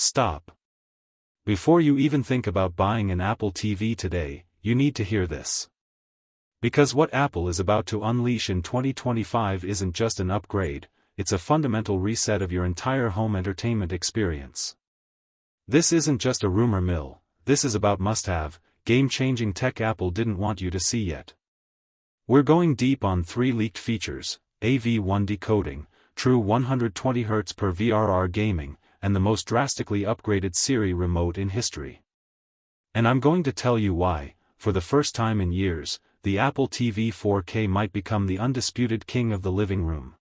Stop. Before you even think about buying an Apple TV today, you need to hear this. Because what Apple is about to unleash in 2025 isn't just an upgrade, it's a fundamental reset of your entire home entertainment experience. This isn't just a rumor mill, this is about must-have, game-changing tech Apple didn't want you to see yet. We're going deep on 3 leaked features: AV1 decoding, true 120Hz per VRR gaming, and the most drastically upgraded Siri remote in history. And I'm going to tell you why, for the first time in years, the Apple TV 4K might become the undisputed king of the living room.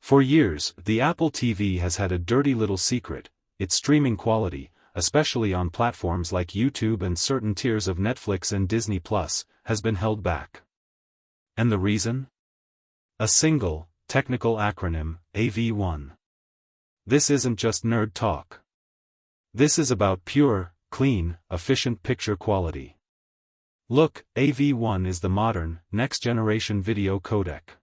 For years, the Apple TV has had a dirty little secret: its streaming quality, especially on platforms like YouTube and certain tiers of Netflix and Disney Plus, has been held back. And the reason? A single, technical acronym: AV1. This isn't just nerd talk. This is about pure, clean, efficient picture quality. Look, AV1 is the modern, next-generation video codec.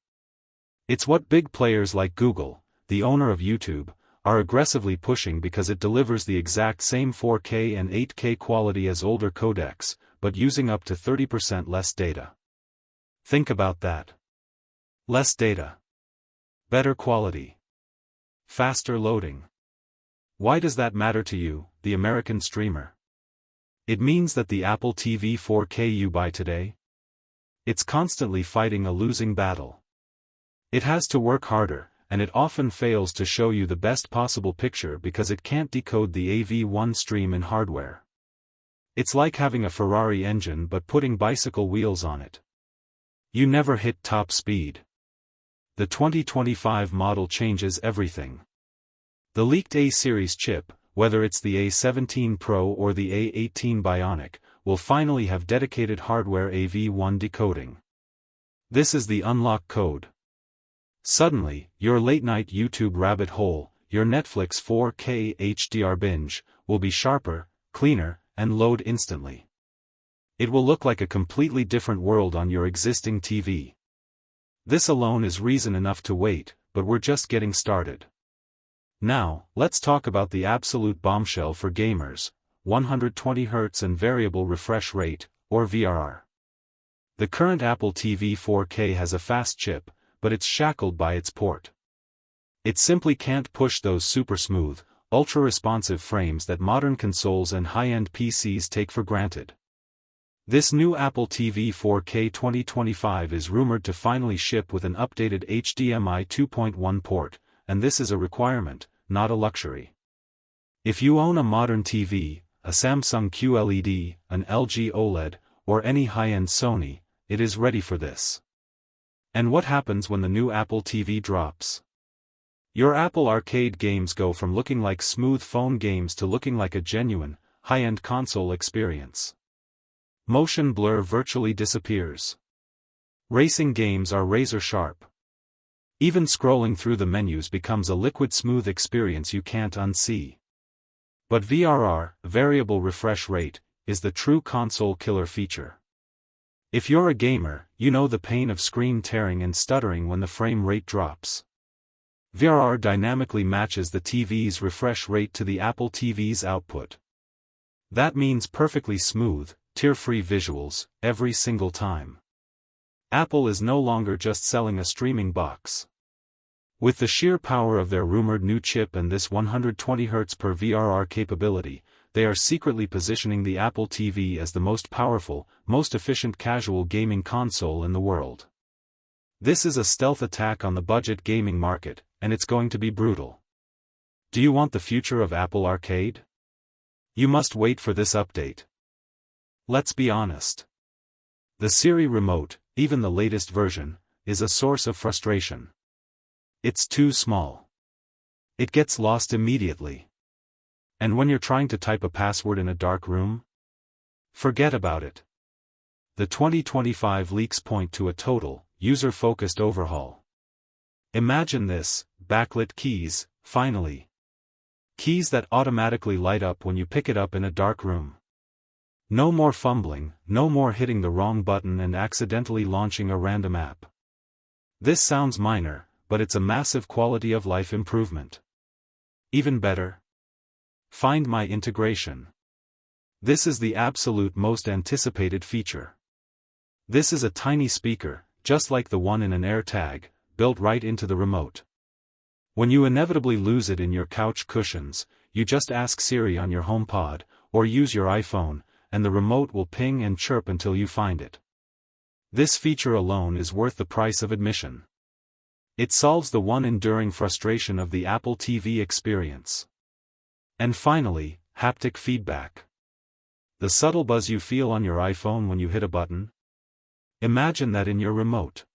It's what big players like Google, the owner of YouTube, are aggressively pushing because it delivers the exact same 4K and 8K quality as older codecs, but using up to 30% less data. Think about that. Less data. Better quality. Faster loading. Why does that matter to you, the American streamer? It means that the Apple TV 4K you buy today? It's constantly fighting a losing battle. It has to work harder, and it often fails to show you the best possible picture because it can't decode the AV1 stream in hardware. It's like having a Ferrari engine but putting bicycle wheels on it. You never hit top speed. The 2025 model changes everything. The leaked A-series chip, whether it's the A17 Pro or the A18 Bionic, will finally have dedicated hardware AV1 decoding. This is the unlock code. Suddenly, your late-night YouTube rabbit hole, your Netflix 4K HDR binge, will be sharper, cleaner, and load instantly. It will look like a completely different world on your existing TV. This alone is reason enough to wait, but we're just getting started. Now, let's talk about the absolute bombshell for gamers: 120Hz and variable refresh rate, or VRR. The current Apple TV 4K has a fast chip, but it's shackled by its port. It simply can't push those super smooth, ultra-responsive frames that modern consoles and high-end PCs take for granted. This new Apple TV 4K 2025 is rumored to finally ship with an updated HDMI 2.1 port, and this is a requirement, not a luxury. If you own a modern TV, a Samsung QLED, an LG OLED, or any high-end Sony, it is ready for this. And what happens when the new Apple TV drops? Your Apple Arcade games go from looking like smooth phone games to looking like a genuine, high-end console experience. Motion blur virtually disappears. Racing games are razor-sharp. Even scrolling through the menus becomes a liquid-smooth experience you can't unsee. But VRR, variable refresh rate, is the true console killer feature. If you're a gamer, you know the pain of screen tearing and stuttering when the frame rate drops. VRR dynamically matches the TV's refresh rate to the Apple TV's output. That means perfectly smooth, tear-free visuals, every single time. Apple is no longer just selling a streaming box. With the sheer power of their rumored new chip and this 120Hz per VRR capability, they are secretly positioning the Apple TV as the most powerful, most efficient casual gaming console in the world. This is a stealth attack on the budget gaming market, and it's going to be brutal. Do you want the future of Apple Arcade? You must wait for this update. Let's be honest. The Siri remote, even the latest version, is a source of frustration. It's too small. It gets lost immediately. And when you're trying to type a password in a dark room? Forget about it. The 2025 leaks point to a total, user-focused overhaul. Imagine this: backlit keys, finally. Keys that automatically light up when you pick it up in a dark room. No more fumbling, no more hitting the wrong button and accidentally launching a random app. This sounds minor, but it's a massive quality of life improvement. Even better? Find My integration. This is the absolute most anticipated feature. This is a tiny speaker, just like the one in an AirTag, built right into the remote. When you inevitably lose it in your couch cushions, you just ask Siri on your HomePod, or use your iPhone, and the remote will ping and chirp until you find it. This feature alone is worth the price of admission. It solves the one enduring frustration of the Apple TV experience. And finally, haptic feedback. The subtle buzz you feel on your iPhone when you hit a button? Imagine that in your remote.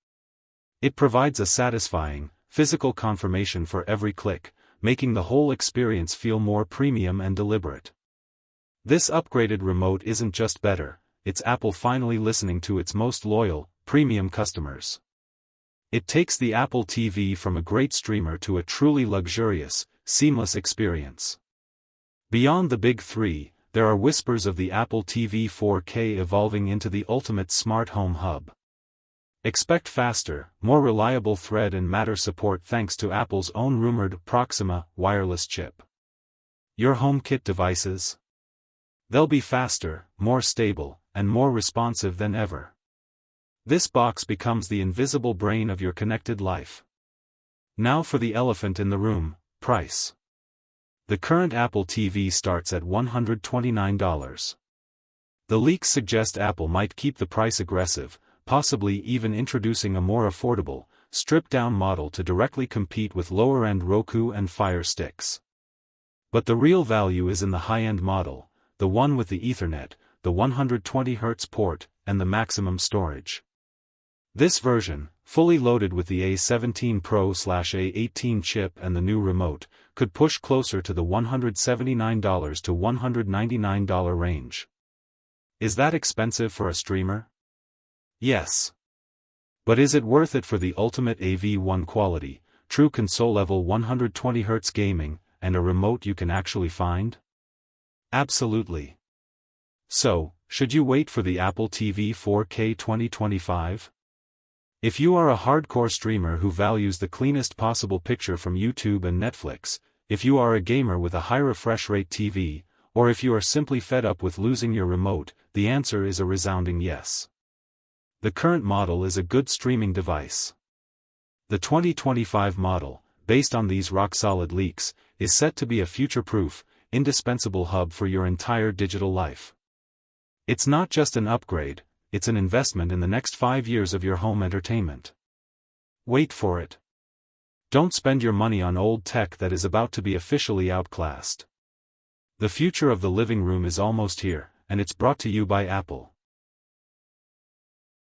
It provides a satisfying, physical confirmation for every click, making the whole experience feel more premium and deliberate. This upgraded remote isn't just better, it's Apple finally listening to its most loyal, premium customers. It takes the Apple TV from a great streamer to a truly luxurious, seamless experience. Beyond the big three, there are whispers of the Apple TV 4K evolving into the ultimate smart home hub. Expect faster, more reliable Thread and Matter support thanks to Apple's own rumored Proxima wireless chip. Your HomeKit devices? They'll be faster, more stable, and more responsive than ever. This box becomes the invisible brain of your connected life. Now for the elephant in the room, price. The current Apple TV starts at $129. The leaks suggest Apple might keep the price aggressive, possibly even introducing a more affordable, stripped-down model to directly compete with lower-end Roku and Fire Sticks. But the real value is in the high-end model, the one with the Ethernet, the 120Hz port, and the maximum storage. This version, fully loaded with the A17 Pro/A18 chip and the new remote, could push closer to the $179 to $199 range. Is that expensive for a streamer? Yes. But is it worth it for the ultimate AV1 quality, true console-level 120Hz gaming, and a remote you can actually find? Absolutely. So, should you wait for the Apple TV 4K 2025? If you are a hardcore streamer who values the cleanest possible picture from YouTube and Netflix, if you are a gamer with a high refresh rate TV, or if you are simply fed up with losing your remote, the answer is a resounding yes. The current model is a good streaming device. The 2025 model, based on these rock-solid leaks, is set to be a future-proof, indispensable hub for your entire digital life. It's not just an upgrade, it's an investment in the next 5 years of your home entertainment. Wait for it. Don't spend your money on old tech that is about to be officially outclassed. The future of the living room is almost here, and it's brought to you by Apple.